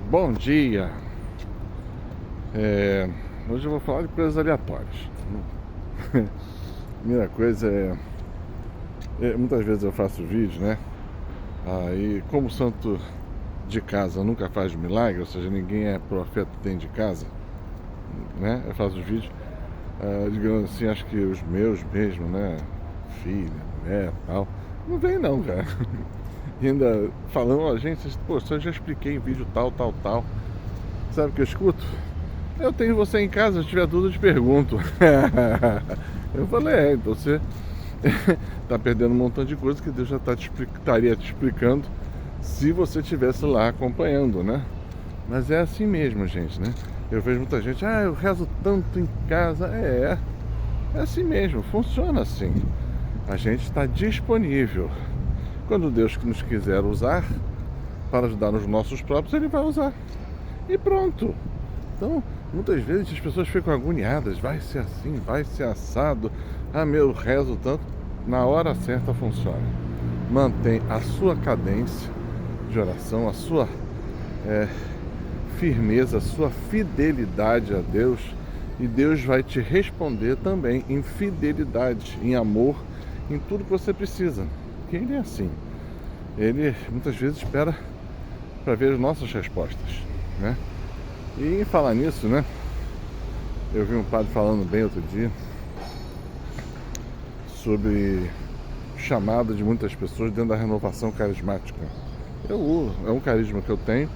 Bom dia. Hoje eu vou falar de coisas aleatórias. Primeira coisa muitas vezes eu faço vídeo, né? Aí, como o santo de casa nunca faz milagre, ou seja, ninguém é profeta dentro de casa, né? Eu faço vídeo, digamos assim, acho que os meus mesmo, né? Filha, mulher, tal, não vem não, cara. E ainda falando, gente, pô, eu já expliquei em vídeo tal. Sabe o que eu escuto? Eu tenho você em casa, se tiver dúvida eu te pergunto. Eu falei, então você tá perdendo um montão de coisa que Deus já estaria te explicando se você estivesse lá acompanhando, né? Mas é assim mesmo, gente, né? Eu vejo muita gente, eu rezo tanto em casa. É assim mesmo, funciona assim. A gente está disponível. Quando Deus nos quiser usar para ajudar nos nossos próprios, Ele vai usar. E pronto. Então, muitas vezes as pessoas ficam agoniadas. Vai ser assim, vai ser assado. Meu, rezo tanto. Na hora certa funciona. Mantém a sua cadência de oração, a sua firmeza, a sua fidelidade a Deus. E Deus vai te responder também em fidelidade, em amor, em tudo que você precisa. Porque Ele é assim. Ele muitas vezes espera para ver as nossas respostas, né? E em falar nisso, né? Eu vi um padre falando bem outro dia sobre o chamado de muitas pessoas dentro da renovação carismática. É um carisma que eu tenho,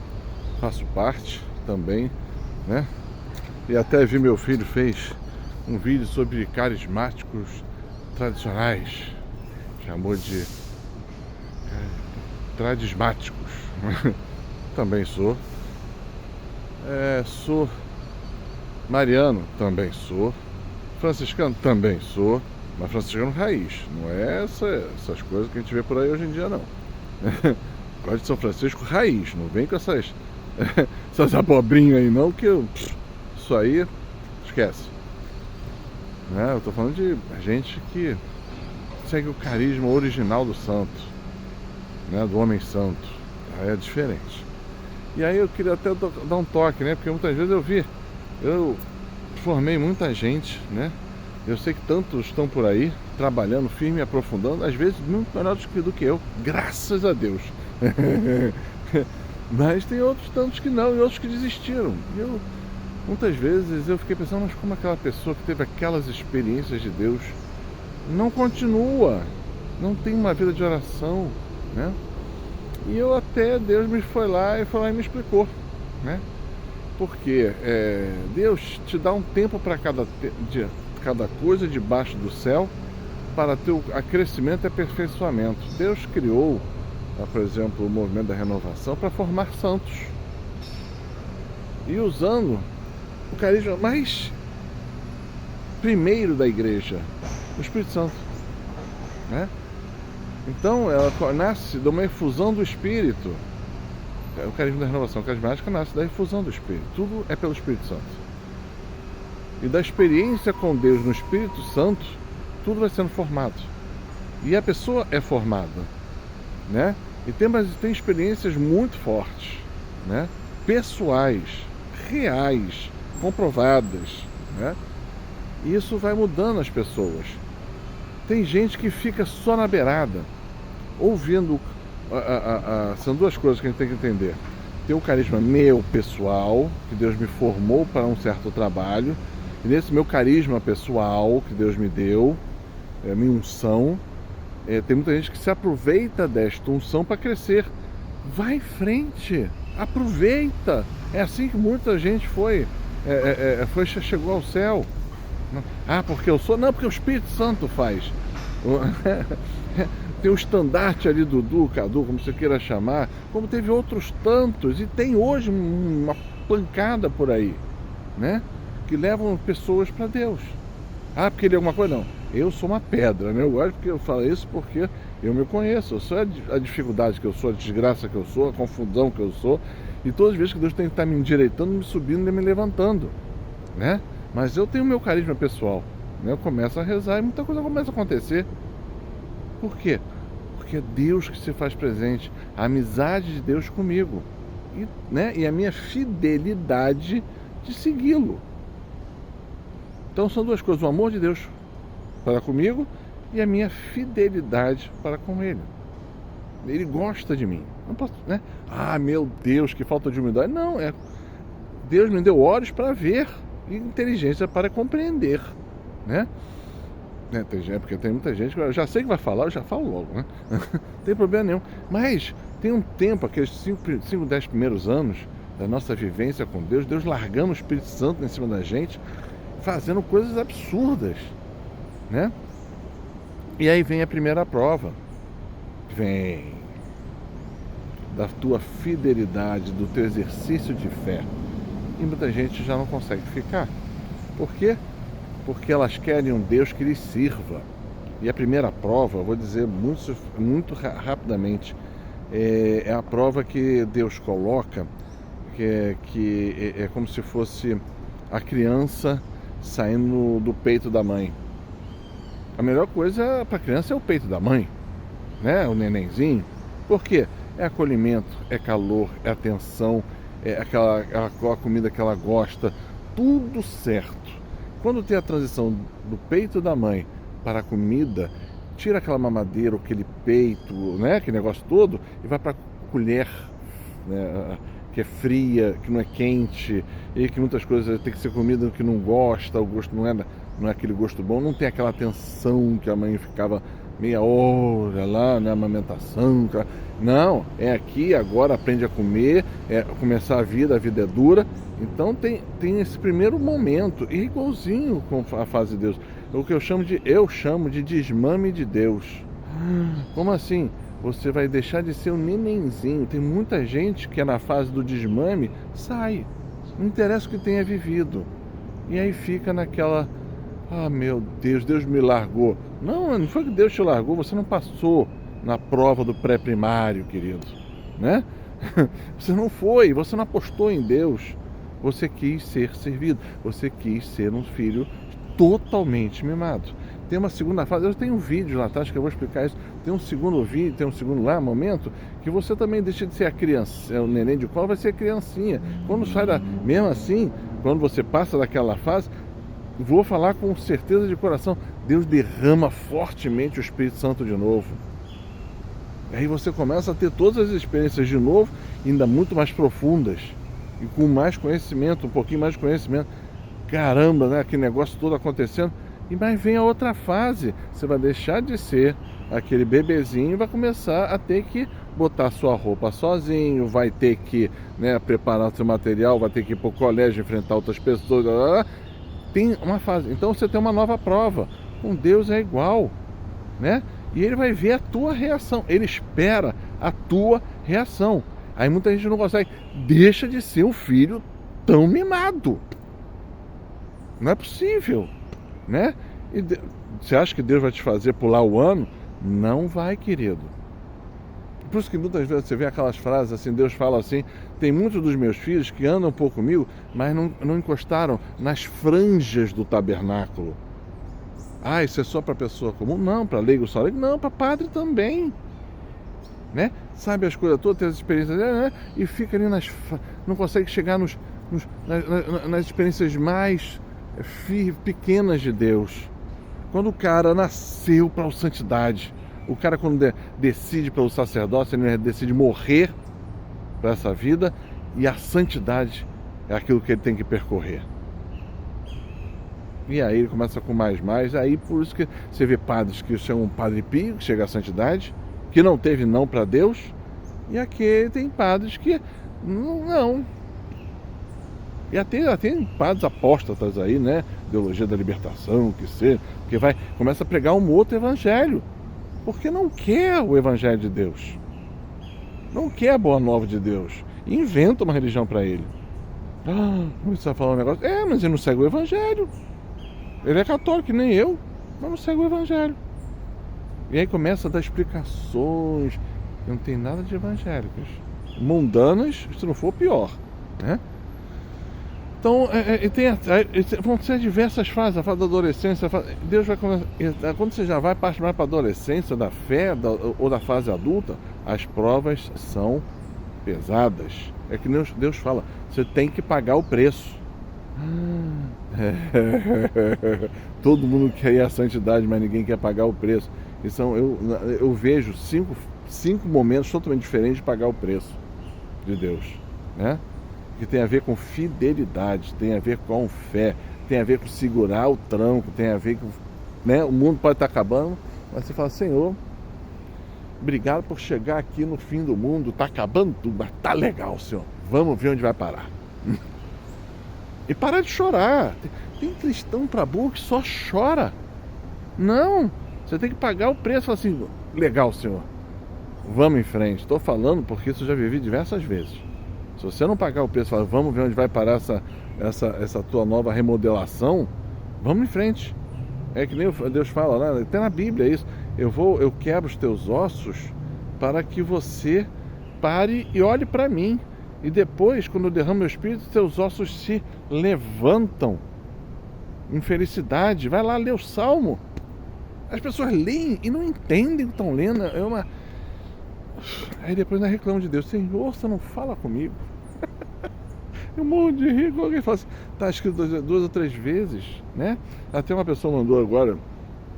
faço parte também, né? E até vi meu filho fez um vídeo sobre carismáticos tradicionais, chamou de tradismáticos. Também sou. Sou mariano, também sou. Franciscano, também sou. Mas franciscano raiz, não é essas coisas que a gente vê por aí hoje em dia, não. Gosto de São Francisco raiz, não vem com essas abobrinhas aí não, que isso aí esquece. Eu tô falando de gente que segue o carisma original do santo, né, do homem santo. Aí é diferente. E aí eu queria até dar um toque, né? Porque muitas vezes eu formei muita gente, né? Eu sei que tantos estão por aí, trabalhando firme, aprofundando, às vezes muito melhores do que eu, graças a Deus. Mas tem outros tantos que não, e outros que desistiram. E muitas vezes eu fiquei pensando, mas como aquela pessoa que teve aquelas experiências de Deus não continua, não tem uma vida de oração, né? E Deus foi lá e me explicou, né? Porque Deus te dá um tempo para cada coisa debaixo do céu para teu crescimento e aperfeiçoamento. Deus criou, por exemplo, o movimento da renovação para formar santos. E usando o carisma mais primeiro da igreja, o Espírito Santo, né? Então, ela nasce de uma efusão do Espírito. O carisma da renovação carismática nasce da efusão do Espírito. Tudo é pelo Espírito Santo. E da experiência com Deus no Espírito Santo, tudo vai sendo formado. E a pessoa é formada, né? E tem experiências muito fortes, né? Pessoais, reais, comprovadas, né? E isso vai mudando as pessoas. Tem gente que fica só na beirada, ouvindo. São duas coisas que a gente tem que entender. Tem um carisma meu pessoal, que Deus me formou para um certo trabalho, e nesse meu carisma pessoal que Deus me deu, minha unção, tem muita gente que se aproveita desta unção para crescer. Vai em frente, aproveita. É assim que muita gente chegou ao céu. Porque eu sou? Não, porque o Espírito Santo faz. Tem o estandarte ali do Cadu, como você queira chamar, como teve outros tantos, e tem hoje uma pancada por aí, né? Que levam pessoas para Deus. Porque ele é alguma coisa? Não. Eu sou uma pedra, né? Eu gosto porque eu falo isso porque eu me conheço. Eu sou a dificuldade que eu sou, a desgraça que eu sou, a confusão que eu sou. E todas as vezes que Deus tem que estar me endireitando, me subindo e me levantando, né? Mas eu tenho o meu carisma pessoal, né? Eu começo a rezar e muita coisa começa a acontecer. Por quê? Porque é Deus que se faz presente, a amizade de Deus comigo. e a minha fidelidade de segui-lo. Então são duas coisas: o amor de Deus para comigo e a minha fidelidade para com Ele. Ele gosta de mim. Não posso, né? Ah, meu Deus, que falta de humildade. Não, Deus me deu olhos para ver e inteligência para compreender, né? Porque tem muita gente que eu já sei que vai falar, eu já falo logo, né? Não tem problema nenhum. Mas tem um tempo, aqueles 5, 10 primeiros anos da nossa vivência com Deus, Deus largando o Espírito Santo em cima da gente, fazendo coisas absurdas, né? E aí vem a primeira prova. Vem da tua fidelidade, do teu exercício de fé. E muita gente já não consegue ficar. Por quê? Porque elas querem um Deus que lhes sirva. E a primeira prova, eu vou dizer muito rapidamente, é a prova que Deus coloca, que é como se fosse a criança saindo do peito da mãe. A melhor coisa para a criança é o peito da mãe, né? O nenenzinho. Por quê? É acolhimento, é calor, é atenção, é aquela comida que ela gosta, tudo certo. Quando tem a transição do peito da mãe para a comida, tira aquela mamadeira, aquele peito, né? Aquele negócio todo, e vai para a colher, né? Que é fria, que não é quente, e que muitas coisas tem que ser comida que não gosta, o gosto não é aquele gosto bom, não tem aquela atenção que a mãe ficava meia hora lá, né, amamentação. Não, é aqui, agora aprende a comer, começar a vida é dura. Então tem esse primeiro momento, igualzinho com a fase de Deus. O que eu chamo de desmame de Deus. Como assim? Você vai deixar de ser um nenenzinho. Tem muita gente que é na fase do desmame, sai. Não interessa o que tenha vivido. E aí fica naquela... Ah, meu Deus, Deus me largou. Não foi que Deus te largou, você não passou na prova do pré-primário, querido, né? Você não foi, você não apostou em Deus. Você quis ser servido, você quis ser um filho totalmente mimado. Tem uma segunda fase, eu tenho um vídeo lá atrás que eu vou explicar isso. Tem um segundo vídeo, tem um segundo momento, que você também deixa de ser a criança, o neném de colo vai ser a criancinha. Quando sai mesmo assim, quando você passa daquela fase, vou falar com certeza de coração, Deus derrama fortemente o Espírito Santo de novo. Aí você começa a ter todas as experiências de novo, ainda muito mais profundas, e com mais conhecimento, um pouquinho mais de conhecimento. Caramba, né? Aquele negócio todo acontecendo. Mas vem a outra fase, você vai deixar de ser aquele bebezinho e vai começar a ter que botar sua roupa sozinho, vai ter que, né, preparar seu material, vai ter que ir para o colégio, enfrentar outras pessoas, tem uma fase. Então você tem uma nova prova. Com Deus é igual, né? E ele vai ver a tua reação, ele espera a tua reação. Aí muita gente não consegue, deixa de ser um filho tão mimado. Não é possível, né? Você acha que Deus vai te fazer pular o ano? Não vai, querido. Por isso que muitas vezes você vê aquelas frases assim, Deus fala assim, tem muitos dos meus filhos que andam um pouco comigo, mas não encostaram nas franjas do tabernáculo. Ah, isso é só para pessoa comum? Não, para leigo só leigo? Não, para padre também. Né? Sabe as coisas todas, tem as experiências, né? E fica ali não consegue chegar nas experiências mais pequenas de Deus. Quando o cara nasceu para a santidade, o cara quando decide pelo sacerdócio, ele decide morrer para essa vida, e a santidade é aquilo que ele tem que percorrer. E aí ele começa com mais, aí por isso que você vê padres que chamam Padre Pio, que chega à santidade, que não teve não para Deus, e aqui tem padres que não. E até tem padres apóstatas aí, né? Ideologia da libertação, que começa a pregar um outro evangelho, porque não quer o evangelho de Deus, não quer a boa nova de Deus, e inventa uma religião para ele. Você vai falar um negócio, mas ele não segue o evangelho, ele é católico que nem eu, mas não segue o evangelho. E aí começa a dar explicações, não tem nada de evangélicas, mundanas, se não for pior, né? Então, vão ser diversas fases, a fase da adolescência, Deus vai começar, quando você já vai partir mais para a adolescência, da fé, ou da fase adulta, as provas são pesadas, é que Deus fala, você tem que pagar o preço. Todo mundo quer ir à santidade, mas ninguém quer pagar o preço. Então eu vejo cinco momentos totalmente diferentes de pagar o preço de Deus, né? Que tem a ver com fidelidade, tem a ver com fé, tem a ver com segurar o tranco, tem a ver com, né? O mundo pode estar acabando, mas você fala, Senhor, obrigado por chegar aqui no fim do mundo, está acabando tudo, mas tá legal, Senhor, vamos ver onde vai parar. E parar de chorar. Tem cristão pra burro que só chora. Não, você tem que pagar o preço. Fala assim, legal, Senhor, vamos em frente. Estou falando porque isso eu já vivi diversas vezes. Se você não pagar o preço, fala, vamos ver onde vai parar essa tua nova remodelação, vamos em frente. É que nem Deus fala lá, até na Bíblia é isso. Eu quebro os teus ossos para que você pare e olhe para mim. E depois, quando eu derramo meu espírito, seus ossos se levantam em felicidade. Vai lá ler o Salmo. As pessoas leem e não entendem o que estão lendo. Aí depois ainda reclamam de Deus. Senhor, você não fala comigo? Eu morro de rir quando alguém fala assim. Está escrito duas ou três vezes, né? Até uma pessoa mandou agora,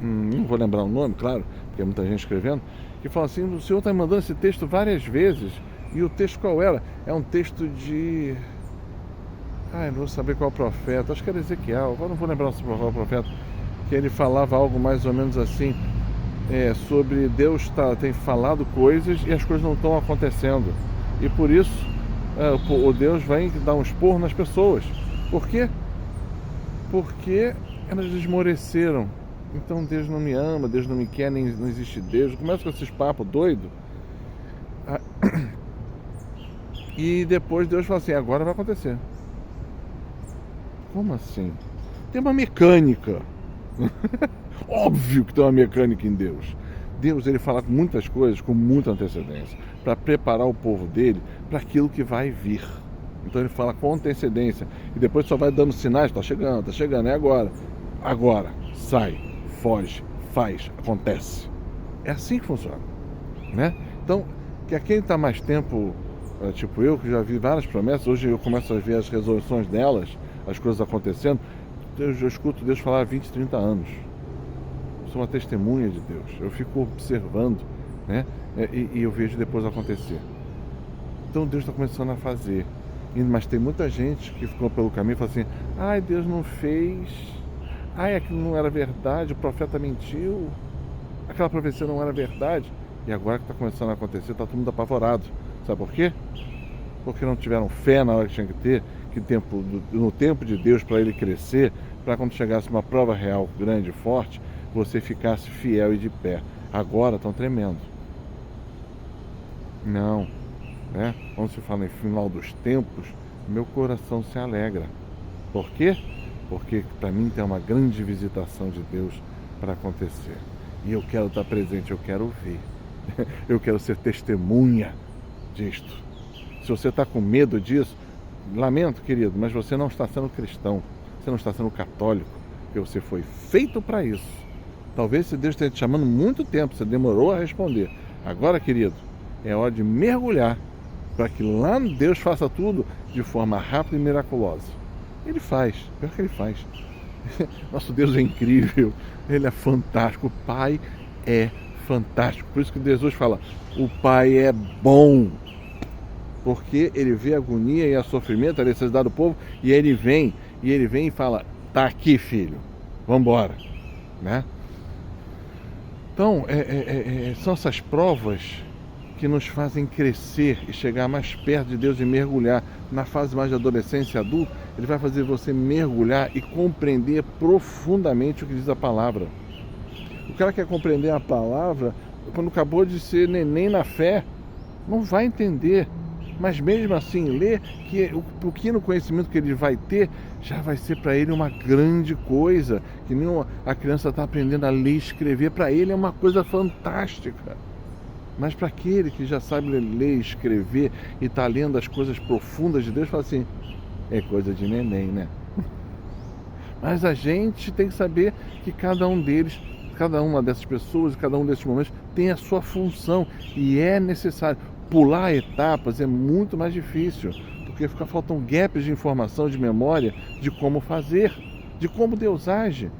não vou lembrar o nome, claro, porque é muita gente escrevendo, que fala assim, o Senhor está mandando esse texto várias vezes. E o texto qual era? É um texto de... não vou saber qual profeta. Acho que era Ezequiel. Agora não vou lembrar qual profeta. Que ele falava algo mais ou menos assim. Sobre Deus tem falado coisas e as coisas não estão acontecendo. E por isso, o Deus vem dar um esporro nas pessoas. Por quê? Porque elas esmoreceram. Então Deus não me ama, Deus não me quer, nem não existe Deus. Começa com esses papos doidos. E depois Deus fala assim, agora vai acontecer. Como assim? Tem uma mecânica. Óbvio que tem uma mecânica em Deus. Deus, ele fala muitas coisas com muita antecedência, para preparar o povo dele para aquilo que vai vir. Então ele fala com antecedência. E depois só vai dando sinais, está chegando, é agora. Agora, sai, foge, faz, acontece. É assim que funciona, né? Então, que quem está mais tempo... tipo eu, que já vi várias promessas, hoje eu começo a ver as resoluções delas, as coisas acontecendo, eu escuto Deus falar há 20, 30 anos. Eu sou uma testemunha de Deus, eu fico observando, né? E eu vejo depois acontecer. Então Deus está começando a fazer, mas tem muita gente que ficou pelo caminho e fala assim, ai, Deus não fez, ai, aquilo não era verdade, o profeta mentiu, aquela profecia não era verdade, e agora que está começando a acontecer, está todo mundo apavorado. Sabe por quê? Porque não tiveram fé na hora que tinha que ter, no tempo de Deus para ele crescer, para quando chegasse uma prova real grande e forte, você ficasse fiel e de pé. Agora estão tremendo. Não, né? Quando se fala em final dos tempos, meu coração se alegra. Por quê? Porque para mim tem uma grande visitação de Deus para acontecer. E eu quero estar presente, eu quero ver. Eu quero ser testemunha disto. Se você está com medo disso, lamento, querido, mas você não está sendo cristão, você não está sendo católico, porque você foi feito para isso. Talvez se Deus esteja te chamando muito tempo, você demorou a responder. Agora, querido, é hora de mergulhar para que lá Deus faça tudo de forma rápida e miraculosa. Ele faz, pior que ele faz. Nosso Deus é incrível, ele é fantástico, o Pai é fantástico. Por isso que Jesus fala, o Pai é bom. Porque ele vê a agonia e a sofrimento, a necessidade do povo, e ele vem e fala, tá aqui, filho, vamos embora, né? Então, são essas provas que nos fazem crescer e chegar mais perto de Deus e mergulhar. Na fase mais de adolescência e adulto, ele vai fazer você mergulhar e compreender profundamente o que diz a palavra. O cara quer compreender a palavra quando acabou de ser neném na fé, não vai entender. Mas mesmo assim, ler que o pequeno conhecimento que ele vai ter já vai ser para ele uma grande coisa. Que nem a criança está aprendendo a ler e escrever, para ele é uma coisa fantástica. Mas para aquele que já sabe ler e escrever e está lendo as coisas profundas de Deus, fala assim, é coisa de neném, né? Mas a gente tem que saber que cada um deles, cada uma dessas pessoas, cada um desses momentos tem a sua função e é necessário. Pular etapas é muito mais difícil, porque faltam gaps de informação, de memória, de como fazer, de como Deus age.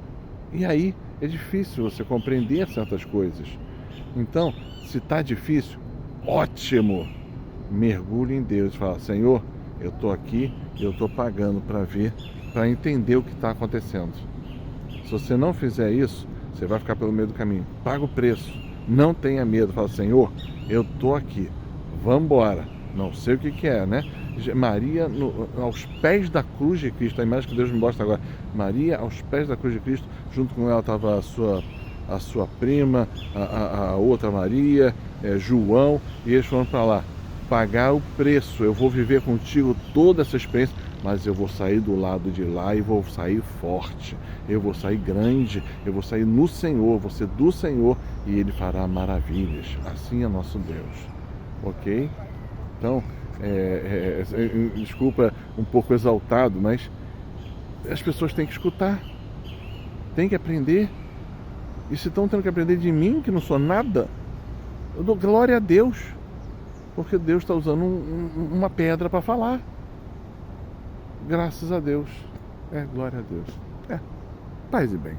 E aí é difícil você compreender certas coisas. Então, se está difícil, ótimo! Mergulhe em Deus e fala: Senhor, eu estou aqui, eu estou pagando para ver, para entender o que está acontecendo. Se você não fizer isso, você vai ficar pelo meio do caminho. Paga o preço. Não tenha medo. Fala: Senhor, eu estou aqui. Vamos embora. Não sei o que é, né? Maria aos pés da cruz de Cristo. A imagem que Deus me mostra agora. Maria aos pés da cruz de Cristo. Junto com ela estava a sua prima, a outra Maria, João. E eles foram para lá pagar o preço. Eu vou viver contigo toda essa experiência, mas eu vou sair do lado de lá e vou sair forte, eu vou sair grande, eu vou sair no Senhor, vou ser do Senhor e Ele fará maravilhas. Assim é nosso Deus, ok? Então, desculpa um pouco exaltado, mas as pessoas têm que escutar, têm que aprender. E se estão tendo que aprender de mim, que não sou nada, eu dou glória a Deus, porque Deus está usando uma pedra para falar. Graças a Deus. Glória a Deus. Paz e bem.